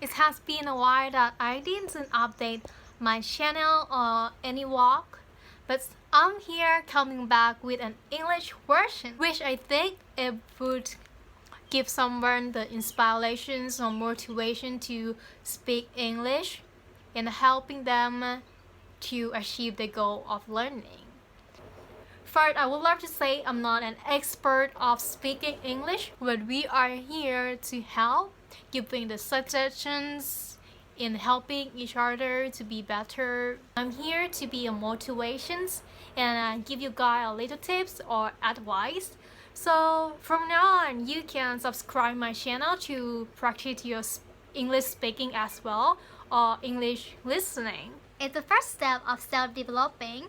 It has been a while that I didn't update my channel or any vlog, but I'm here coming back with an English version, which I think it would give someone the inspirations or motivation to speak English and helping them to achieve the goal of learning. First, I would love to say I'm not an expert of speaking English, but we are here to help, giving the suggestions in helping each other to be better. I'm here to be a motivation and give you guys a little tips or advice. So from now on, you can subscribe my channel to practice your English speaking as well or English listening. It's the first step of self-developing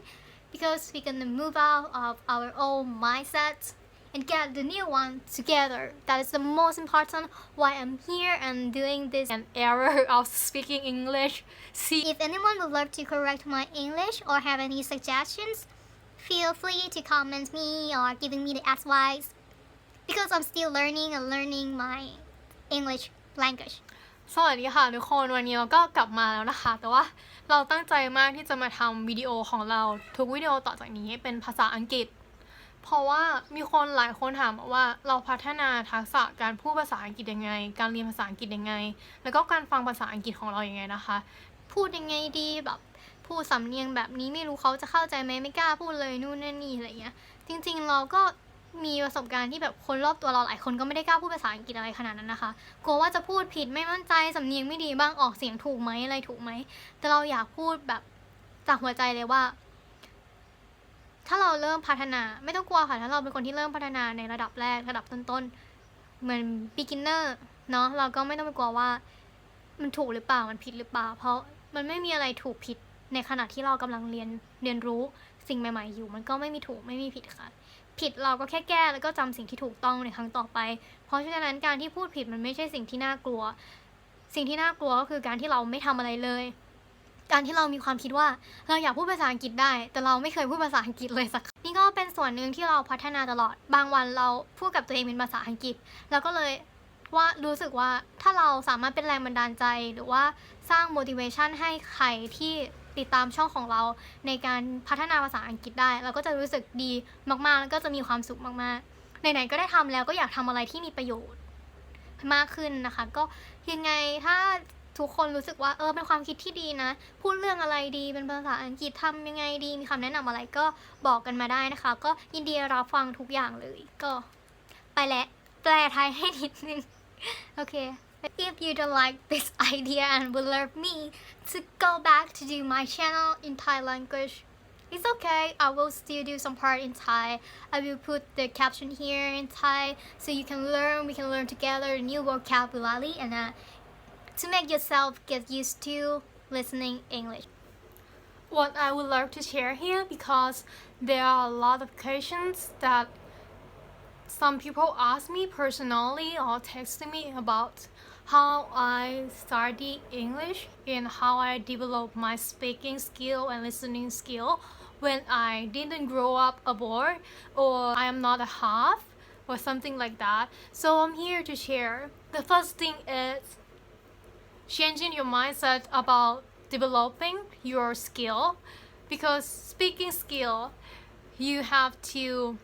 because we can move out of our old mindset and get the new one together. That is the most important why I'm here and doing this. An error of speaking English. See, If anyone would love to correct my English or have any suggestions, feel free to comment me or giving me the advice because I'm still learning and learning my English language. สวัสดีค่ะทุกคนวันนี้เราก็กลับมาแล้วนะคะแต่ว่าเราตั้งใจมากที่จะมาทำวิดีโอของเราทุกวิดีโอต่อจากนี้เป็นภาษาอังกฤษเพราะว่ามีคนหลายคนถามว่าเราพัฒนาทักษะการพูดภาษาอังกฤษยังไงการเรียนภาษาอังกฤษยังไงแล้วก็การฟังภาษาอังกฤษของเรายังไงนะคะพูดยังไงดีแบบพูดสำเนียงแบบนี้ไม่รู้เขาจะเข้าใจไหมไม่กล้าพูดเลยนู่นนั่นนี่อะไรเงี้ยจริงๆเราก็มีประสบการณ์ที่แบบคนรอบตัวเราหลายคนก็ไม่ได้กล้าพูดภาษาอังกฤษอะไรขนาดนั้นนะคะกลัวว่าจะพูดผิดไม่มั่นใจสำเนียงไม่ดีบ้างออกเสียงถูกไหมอะไรถูกไหมแต่เราอยากพูดแบบจากหัวใจเลยว่าถ้าเราเริ่มพัฒนาไม่ต้องกลัวค่ะถ้าเราเป็นคนที่เริ่มพัฒนาในระดับแรกระดับต้นๆเหมือน beginner เนาะเราก็ไม่ต้องไปกลัวว่ามันถูกหรือเปล่ามันผิดหรือเปล่าเพราะมันไม่มีอะไรถูกผิดในขณะที่เรากำลังเรียนรู้สิ่งใหม่ๆอยู่มันก็ไม่มีถูกไม่มีผิดค่ะผิดเราก็แค่แก้แล้วก็จำสิ่งที่ถูกต้องในครั้งต่อไปเพราะฉะนั้นการที่พูดผิดมันไม่ใช่สิ่งที่น่ากลัวสิ่งที่น่ากลัวก็คือการที่เราไม่ทำอะไรเลยการที่เรามีความคิดว่าเราอยากพูดภาษาอังกฤษได้แต่เราไม่เคยพูดภาษาอังกฤษเลยสักนี่ก็เป็นส่วนหนึ่งที่เราพัฒนาตลอดบางวันเราพูดกับตัวเองเป็นภาษาอังกฤษแล้วก็เลยว่ารู้สึกว่าถ้าเราสามารถเป็นแรงบันดาลใจหรือว่าสร้าง motivation ให้ใครที่ติดตามช่องของเราในการพัฒนาภาษาอังกฤษได้เราก็จะรู้สึกดีมากๆแล้วก็จะมีความสุขมากๆไหนๆก็ได้ทำแล้วก็อยากทำอะไรที่มีประโยชน์มากขึ้นนะคะก็ยังไงถ้าทุกคนรู้สึกว่าเป็นความคิดที่ดีนะพูดเรื่องอะไรดีเป็นภาษาอังกฤษทำยังไงดีมีคำแนะนำอะไรก็บอกกันมาได้นะคะก็ยินดีรับฟังทุกอย่างเลยก็ไปแล้วแปลไทยให้นิดนึงโอเคIf you don't like this idea and would love me to go back to do my channel in Thai language, it's okay. I will still do some part in Thai. I will put the caption here in Thai so you can learn. We can learn together new vocabulary and to make yourself get used to listening English. what I would love to share here because there are a lot of questions that some people ask me personally or text me about how I study English and how I develop my speaking skill and listening skill when I didn't grow up abroad or I am not a half or something like that. So I'm here to share. The first thing is changing your mindset about developing your skill because speaking skill you have to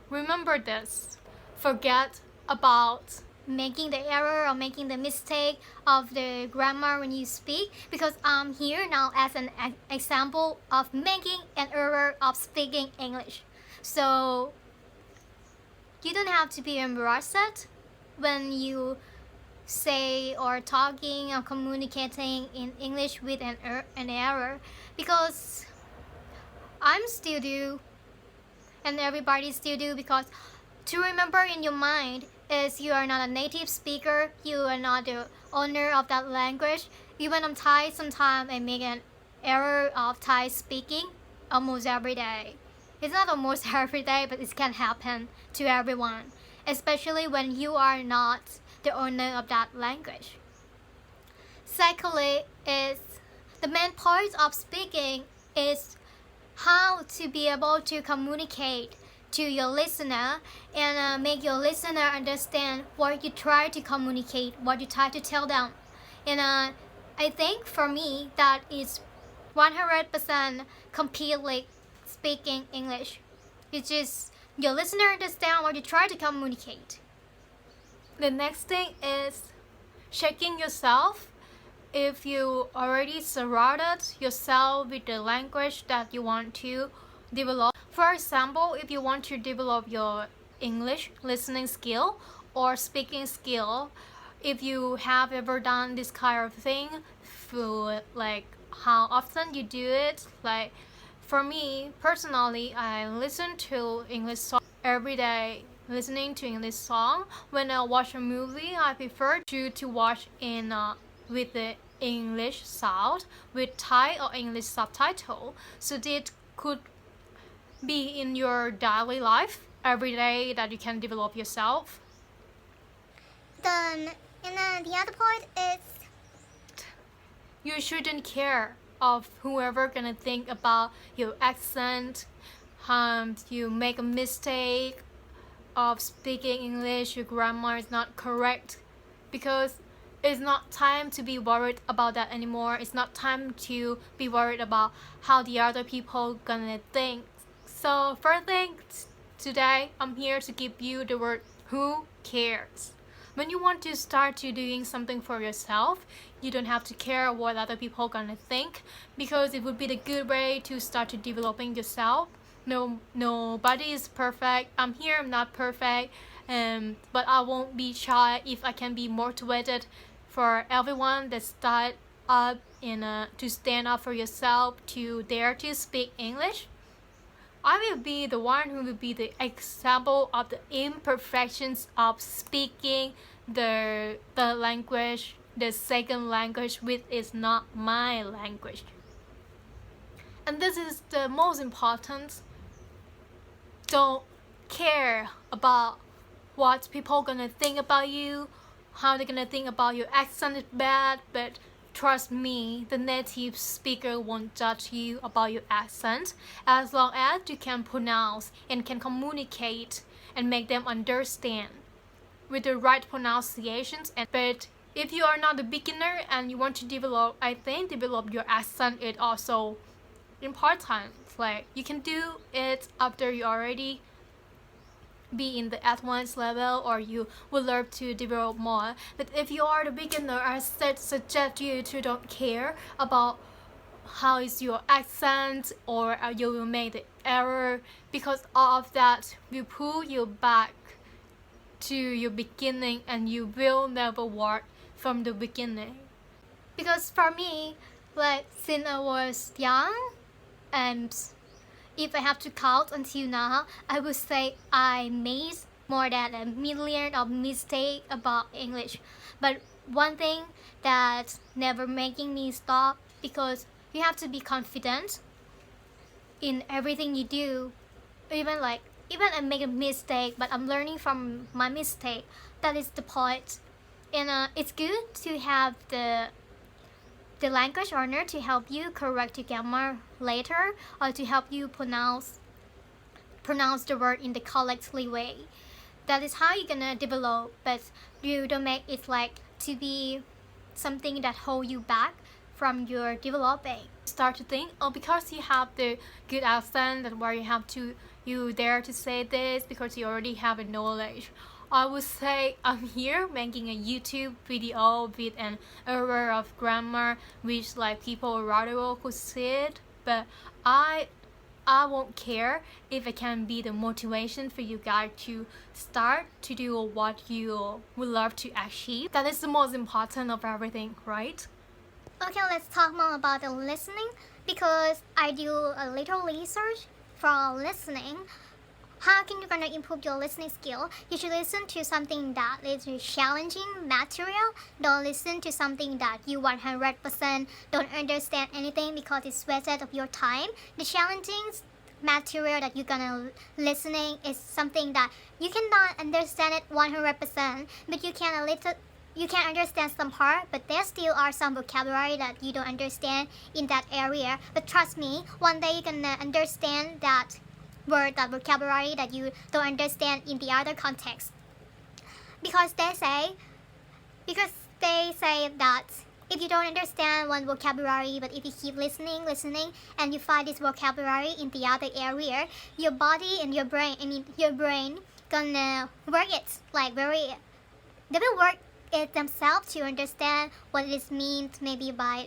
remember this. Forget about making the error or making the mistake of the grammar when you speak because I'm here now as an example of making an error of speaking English. So you don't have to be embarrassed when you say or talking or communicating in English with an error because I'm still do and everybody still do because to remember in your mind is you are not a native speaker, you are not the owner of that language. Even I'm Thai, sometimes I make an error of Thai speaking almost every day. It's not almost every day, but it can happen to everyone, especially when you are not the owner of that language. Secondly, is the main point of speaking is how to be able to communicate to your listener and make your listener understand what you try to communicate, what you try to tell them. And I think for me that is 100% completely speaking English. It's just your listener understand what you try to communicate. The next thing is checking yourself if you already surrounded yourself with the language that you want to develop. For example, if you want to develop your English listening skill or speaking skill, if you have ever done this kind of thing, for like how often you do it, like for me personally, I listen to English song every day. Listening to English song when I watch a movie, I prefer to watch in with the English sound with Thai or English subtitle, so that could be in your daily life every day that you can develop yourself. Then, and the other point is You shouldn't care of whoever gonna think about your accent. You make a mistake of speaking English, your grammar is not correct, because it's not time to be worried about that anymore. It's not time to be worried about how the other people gonna think. So first thing today, I'm here to give you the word who cares. When you want to start to doing something for yourself, you don't have to care what other people gonna think, because it would be the good way to start to developing yourself. Nobody is perfect. I'm here, I'm not perfect, but I won't be shy if I can be motivated for everyone that start up to stand up for yourself, to dare to speak English. I will be the one who will be the example of the imperfections of speaking the language, the second language, which is not my language. And this is the most important. Don't care about what people gonna think about you, how they're gonna think about your accent is bad, but trust me, the native speaker won't judge you about your accent, as long as you can pronounce and can communicate and make them understand with the right pronunciations. But if you are not a beginner and you want to develop, I think develop your accent is also important. Like you can do it after you already be in the advanced level, or you would love to develop more. But if you are the beginner, I suggest you to don't care about how is your accent, or you will make the error, because all of that will pull you back to your beginning, and you will never work from the beginning. because for me, like since I was young, and if I have to count until now, I would say I made more than a million of mistakes about English. But one thing that's never making me stop, because you have to be confident in everything you do. Even I make a mistake, but I'm learning from my mistake. That is the point. And it's good to have the language learner to help you correct your grammar later, or to help you pronounce the word in the correctly way. That is how you're gonna develop, but you don't make it like to be something that hold you back from your developing. Start to think, oh, because you have the good accent, that's why you dare to say this, because you already have a knowledge. I would say I'm here making a YouTube video with an error of grammar, which like people around the world could see it, but I won't care if it can be the motivation for you guys to start to do what you would love to achieve. That is the most important of everything, right? Okay, let's talk more about the listening, because I do a little research for listening. How can you gonna improve your listening skill? You should listen to something that is challenging material. Don't listen to something that you 100% don't understand anything, because it's wasted of your time. The challenging material that you're gonna listening is something that you cannot understand it 100%, but you can understand some part, but there still are some vocabulary that you don't understand in that area. But trust me, one day you're gonna understand that word, that vocabulary that you don't understand in the other context. Because they say that if you don't understand one vocabulary, but if you keep listening, and you find this vocabulary in the other area, your body and your brain gonna work it like they will work it themselves to understand what it means, maybe by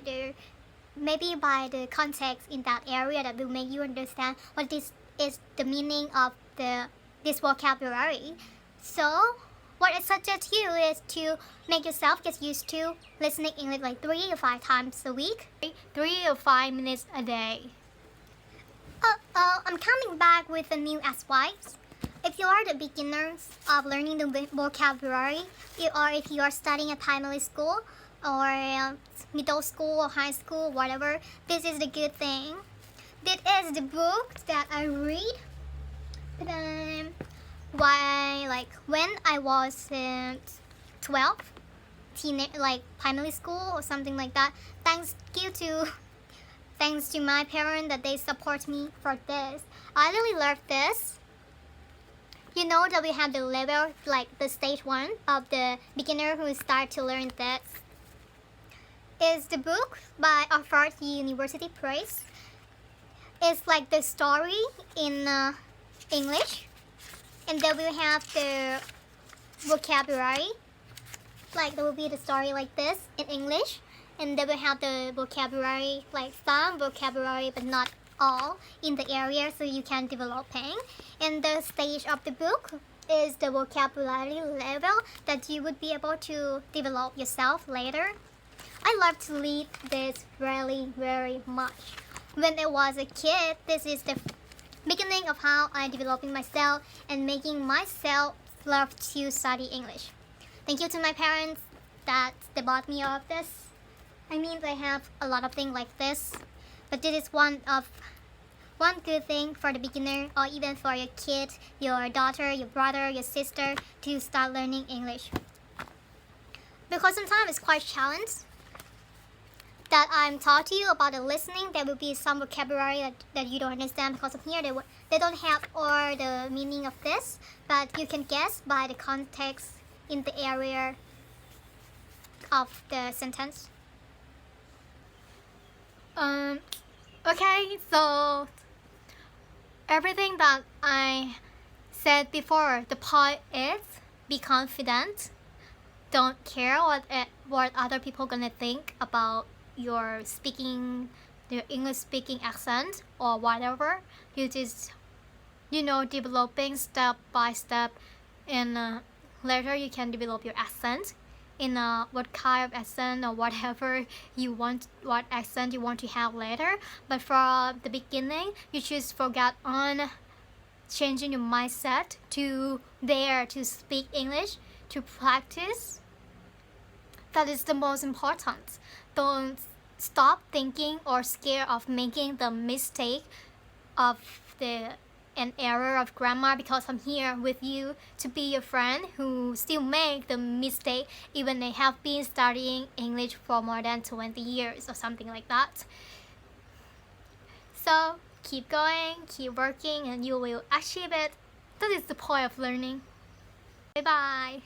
the context in that area that will make you understand what this is the meaning of this vocabulary. So what I suggest you is to make yourself get used to listening English like 3 or 5 times a week, 3 or 5 minutes a day. I'm coming back with a new advice. If you are the beginners of learning the vocabulary, or if you are studying at primary school or middle school or high school, whatever, this is the good thing. This is the book that I read when I was 12, like primary school or something like that. Thanks to my parents that they support me for this. I really love this. You know that we have the level, like the stage 1 of the beginner who start to learn this. It's the book by Harvard University Press. It's like the story in English, and then we have the vocabulary. Like there will be the story like this in English, and then we have the vocabulary, like some vocabulary but not all in the area, so you can developing. And the stage of the book is the vocabulary level that you would be able to develop yourself later. I love to read this really very much. When I was a kid, this is the beginning of how I developing myself and making myself love to study English. Thank you to my parents that they bought me all of this. I mean, they have a lot of things like this, but this is one good thing for the beginner, or even for your kid, your daughter, your brother, your sister, to start learning English. Because sometimes it's quite challenging that I'm taught to you about the listening. There will be some vocabulary that you don't understand because of here they don't have all the meaning of this, but you can guess by the context in the area of the sentence. Okay, so everything that I said before, the point is be confident. Don't care what other people gonna think about your English speaking accent or whatever. You just developing step by step, and later you can develop your accent in what kind of accent or whatever what accent you want to have later. But for the beginning, you just forget on changing your mindset to speak English, to practice. That is the most important. Don't stop thinking or scared of making the mistake of an error of grammar, because I'm here with you to be your friend who still make the mistake even they have been studying English for more than 20 years or something like that. So keep going, keep working, and you will achieve it. That is the point of learning. Bye bye.